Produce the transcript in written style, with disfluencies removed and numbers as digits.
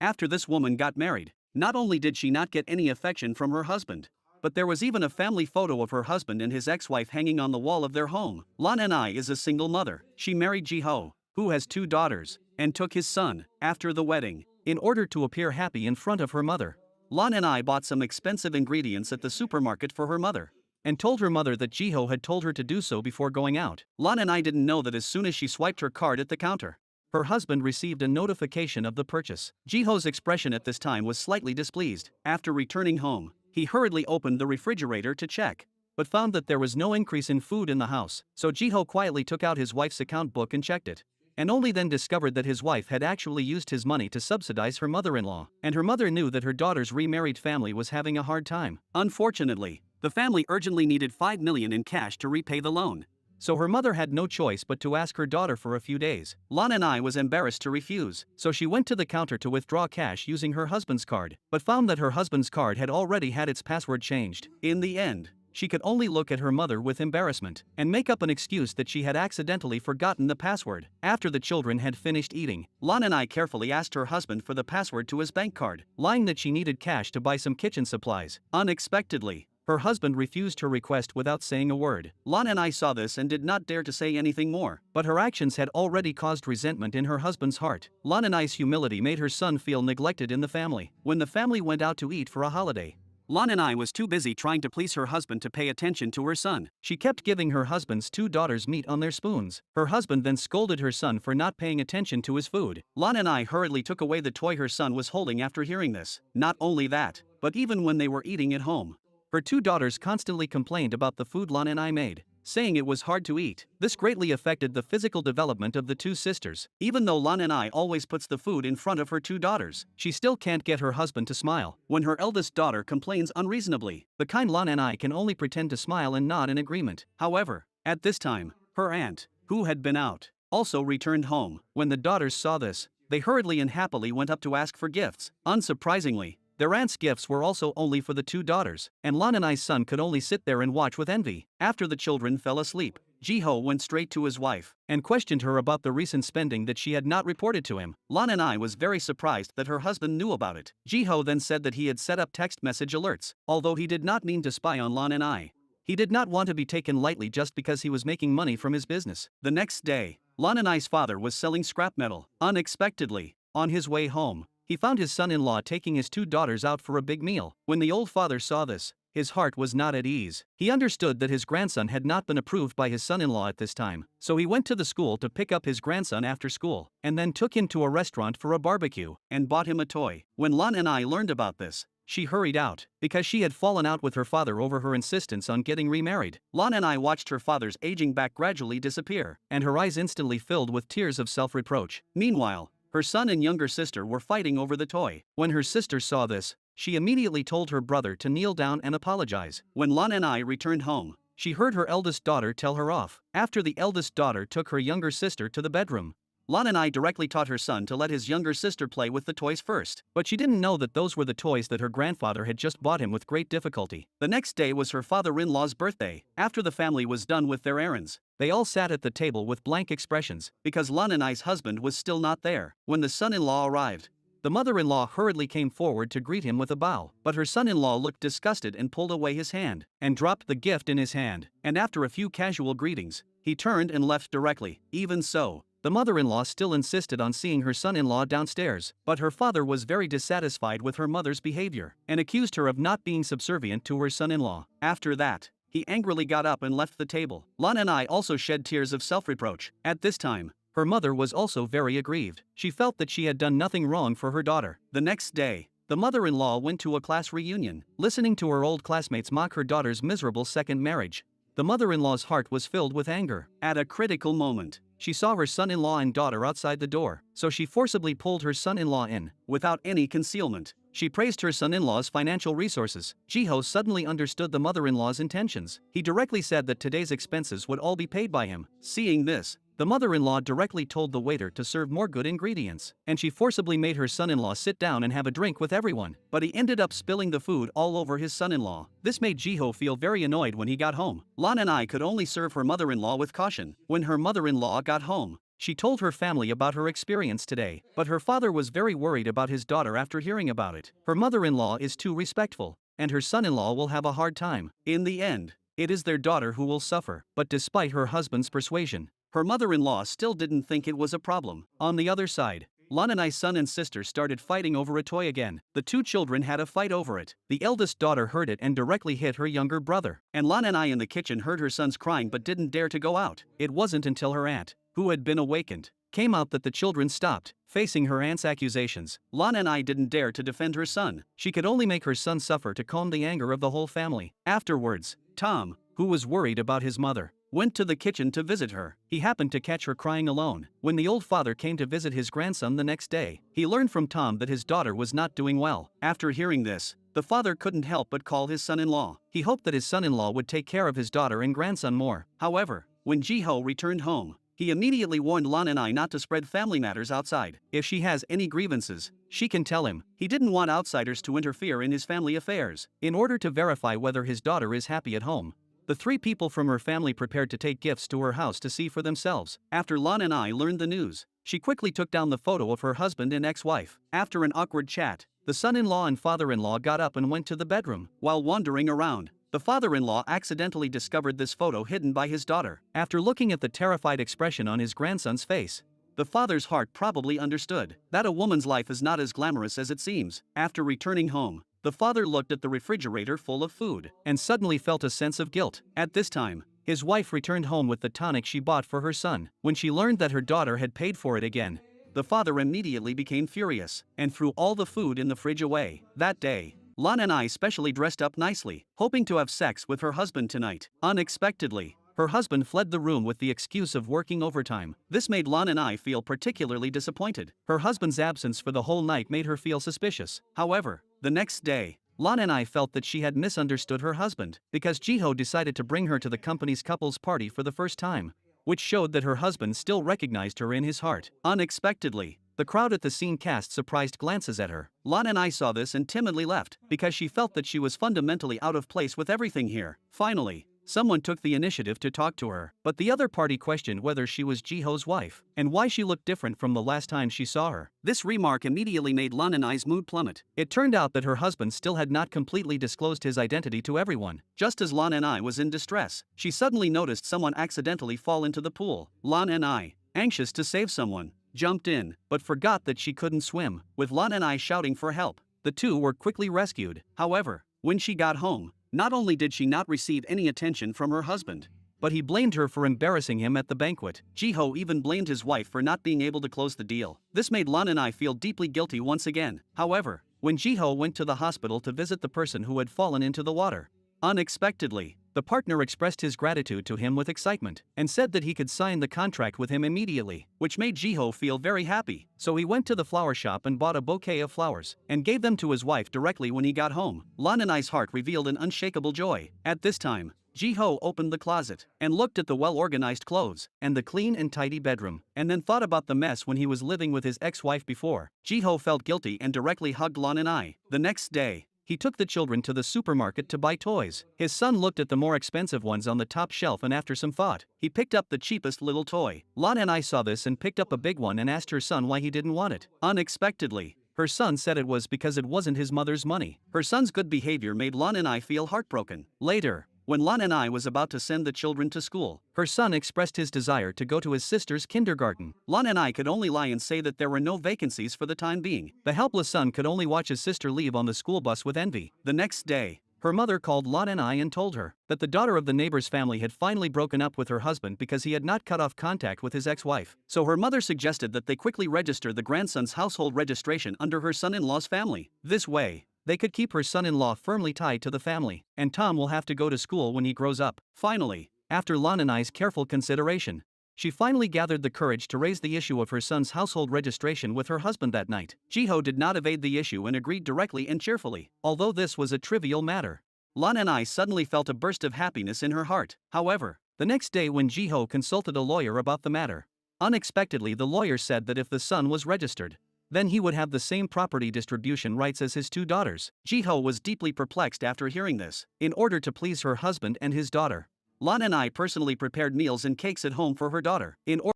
After this woman got married, not only did she not get any affection from her husband, but there was even a family photo of her husband and his ex-wife hanging on the wall of their home. Lan Ai is a single mother. She married Ji-ho, who has 2 daughters, and took his son after the wedding. In order to appear happy in front of her mother, Lan Ai bought some expensive ingredients at the supermarket for her mother, and told her mother that Ji-ho had told her to do so before going out. Lan Ai didn't know that as soon as she swiped her card at the counter, her husband received a notification of the purchase. Ji-ho's expression at this time was slightly displeased. After returning home, he hurriedly opened the refrigerator to check, but found that there was no increase in food in the house. So Ji-ho quietly took out his wife's account book and checked it, and only then discovered that his wife had actually used his money to subsidize her mother-in-law, and her mother knew that her daughter's remarried family was having a hard time. Unfortunately, the family urgently needed 5 million in cash to repay the loan, so her mother had no choice but to ask her daughter for a few days. Lan Ai was embarrassed to refuse, so she went to the counter to withdraw cash using her husband's card, but found that her husband's card had already had its password changed. In the end, she could only look at her mother with embarrassment and make up an excuse that she had accidentally forgotten the password. After the children had finished eating, Lan Ai carefully asked her husband for the password to his bank card, lying that she needed cash to buy some kitchen supplies. Unexpectedly, her husband refused her request without saying a word. Lan Ai saw this and did not dare to say anything more, but her actions had already caused resentment in her husband's heart. Lan Ai's humility made her son feel neglected in the family. When the family went out to eat for a holiday, Lan Ai was too busy trying to please her husband to pay attention to her son. She kept giving her husband's 2 daughters meat on their spoons. Her husband then scolded her son for not paying attention to his food. Lan Ai hurriedly took away the toy her son was holding after hearing this. Not only that, but even when they were eating at home, her 2 daughters constantly complained about the food Lan Ai made, saying it was hard to eat. This greatly affected the physical development of the 2 sisters. Even though Lan Ai always puts the food in front of her 2 daughters, she still can't get her husband to smile. When her eldest daughter complains unreasonably, the kind Lan Ai can only pretend to smile and nod in agreement. However, at this time, her aunt, who had been out, also returned home. When the daughters saw this, they hurriedly and happily went up to ask for gifts. Unsurprisingly, their aunt's gifts were also only for the 2 daughters, and Lan Ai's son could only sit there and watch with envy. After the children fell asleep, Ji-ho went straight to his wife and questioned her about the recent spending that she had not reported to him. Lan Ai was very surprised that her husband knew about it. Ji-ho then said that he had set up text message alerts. Although he did not mean to spy on Lan Ai, he did not want to be taken lightly just because he was making money from his business. The next day, Lan Ai's father was selling scrap metal. Unexpectedly, on his way home, he found his son-in-law taking his 2 daughters out for a big meal. When the old father saw this, his heart was not at ease. He understood that his grandson had not been approved by his son-in-law at this time, so he went to the school to pick up his grandson after school, and then took him to a restaurant for a barbecue, and bought him a toy. When Lan Ai learned about this, she hurried out, because she had fallen out with her father over her insistence on getting remarried. Lan Ai watched her father's aging back gradually disappear, and her eyes instantly filled with tears of self-reproach. Meanwhile, her son and younger sister were fighting over the toy. When her sister saw this, she immediately told her brother to kneel down and apologize. When Lan Ai returned home, she heard her eldest daughter tell her off. After the eldest daughter took her younger sister to the bedroom, Lan Ai directly taught her son to let his younger sister play with the toys first, but she didn't know that those were the toys that her grandfather had just bought him with great difficulty. The next day was her father-in-law's birthday. After the family was done with their errands, they all sat at the table with blank expressions, because Lan Ai's husband was still not there. When the son-in-law arrived, the mother-in-law hurriedly came forward to greet him with a bow, but her son-in-law looked disgusted and pulled away his hand, and dropped the gift in his hand, and after a few casual greetings, he turned and left directly. Even so, the mother-in-law still insisted on seeing her son-in-law downstairs, but her father was very dissatisfied with her mother's behavior, and accused her of not being subservient to her son-in-law. After that, he angrily got up and left the table. Lan Ai also shed tears of self-reproach. At this time, her mother was also very aggrieved. She felt that she had done nothing wrong for her daughter. The next day, the mother-in-law went to a class reunion. Listening to her old classmates mock her daughter's miserable second marriage, the mother-in-law's heart was filled with anger. At a critical moment, she saw her son-in-law and daughter outside the door, so she forcibly pulled her son-in-law in, without any concealment. She praised her son-in-law's financial resources. Ji-ho suddenly understood the mother-in-law's intentions. He directly said that today's expenses would all be paid by him. Seeing this, the mother-in-law directly told the waiter to serve more good ingredients, and she forcibly made her son-in-law sit down and have a drink with everyone, but he ended up spilling the food all over his son-in-law. This made Ji-ho feel very annoyed when he got home. Lan Ai could only serve her mother-in-law with caution. When her mother-in-law got home, She told her family about her experience today, but her father was very worried about his daughter after hearing about it. Her mother-in-law is too respectful, and her son-in-law will have a hard time. In the end, it is their daughter who will suffer. But despite her husband's persuasion, her mother-in-law still didn't think it was a problem. On the other side, Lon and I's son and sister started fighting over a toy again. The two children had a fight over it. The eldest daughter heard it and directly hit her younger brother. And Lon and I in the kitchen heard her sons crying but didn't dare to go out. It wasn't until her aunt, who had been awakened, came out that the children stopped. Facing her aunt's accusations, Lon and I didn't dare to defend her son. She could only make her son suffer to calm the anger of the whole family. Afterwards, Tom, who was worried about his mother, went to the kitchen to visit her. He happened to catch her crying alone. When the old father came to visit his grandson the next day, he learned from Tom that his daughter was not doing well. After hearing this, the father couldn't help but call his son-in-law. He hoped that his son-in-law would take care of his daughter and grandson more. However, when Jiho returned home, he immediately warned Lon and I not to spread family matters outside. If she has any grievances, she can tell him. He didn't want outsiders to interfere in his family affairs. In order to verify whether his daughter is happy at home, the three people from her family prepared to take gifts to her house to see for themselves. After Lon and I learned the news, she quickly took down the photo of her husband and ex-wife. After an awkward chat, the son-in-law and father-in-law got up and went to the bedroom. While wandering around, the father-in-law accidentally discovered this photo hidden by his daughter. After looking at the terrified expression on his grandson's face, the father's heart probably understood that a woman's life is not as glamorous as it seems. After returning home, the father looked at the refrigerator full of food and suddenly felt a sense of guilt. At this time, his wife returned home with the tonic she bought for her son. When she learned that her daughter had paid for it again, the father immediately became furious and threw all the food in the fridge away. That day, Lon and I specially dressed up nicely, hoping to have sex with her husband tonight. Unexpectedly, her husband fled the room with the excuse of working overtime. This made Lon and I feel particularly disappointed. Her husband's absence for the whole night made her feel suspicious. However, the next day, Lon and I felt that she had misunderstood her husband because Jiho decided to bring her to the company's couples party for the first time, which showed that her husband still recognized her in his heart. Unexpectedly, the crowd at the scene cast surprised glances at her. Lon and I saw this and timidly left because she felt that she was fundamentally out of place with everything here. Finally, someone took the initiative to talk to her, but the other party questioned whether she was Jiho's wife and why she looked different from the last time she saw her. This remark immediately made Lon and I's mood plummet. It turned out that her husband still had not completely disclosed his identity to everyone. Just as Lon and I was in distress, she suddenly noticed someone accidentally fall into the pool. Lon and I, anxious to save someone, jumped in, but forgot that she couldn't swim. With Lon and I shouting for help, the two were quickly rescued. However, when she got home, not only did she not receive any attention from her husband, but he blamed her for embarrassing him at the banquet. Jiho even blamed his wife for not being able to close the deal. This made Lon and I feel deeply guilty once again. However, when Jiho went to the hospital to visit the person who had fallen into the water, unexpectedly, the partner expressed his gratitude to him with excitement and said that he could sign the contract with him immediately, which made Jiho feel very happy. So he went to the flower shop and bought a bouquet of flowers and gave them to his wife directly when he got home. Lon and I's heart revealed an unshakable joy. At this time, Jiho opened the closet and looked at the well-organized clothes and the clean and tidy bedroom, and then thought about the mess when he was living with his ex-wife before. Jiho felt guilty and directly hugged Lon and I. The next day, he took the children to the supermarket to buy toys. His son looked at the more expensive ones on the top shelf and after some thought, he picked up the cheapest little toy. Lon and I saw this and picked up a big one and asked her son why he didn't want it. Unexpectedly, her son said it was because it wasn't his mother's money. Her son's good behavior made Lon and I feel heartbroken. Later, when Lon and I was about to send the children to school, her son expressed his desire to go to his sister's kindergarten. Lon and I could only lie and say that there were no vacancies for the time being. The helpless son could only watch his sister leave on the school bus with envy. The next day, her mother called Lon and I and told her that the daughter of the neighbor's family had finally broken up with her husband because he had not cut off contact with his ex-wife. So her mother suggested that they quickly register the grandson's household registration under her son-in-law's family. This way, they could keep her son-in-law firmly tied to the family, and Tom will have to go to school when he grows up. Finally, after Lon and I's careful consideration, she finally gathered the courage to raise the issue of her son's household registration with her husband that night. Jiho did not evade the issue and agreed directly and cheerfully. Although this was a trivial matter, Lon and I suddenly felt a burst of happiness in her heart. However, the next day when Jiho consulted a lawyer about the matter, unexpectedly the lawyer said that if the son was registered, then he would have the same property distribution rights as his two daughters. Jiho was deeply perplexed after hearing this. In order to please her husband and his daughter, Lon and I personally prepared meals and cakes at home for her daughter. In order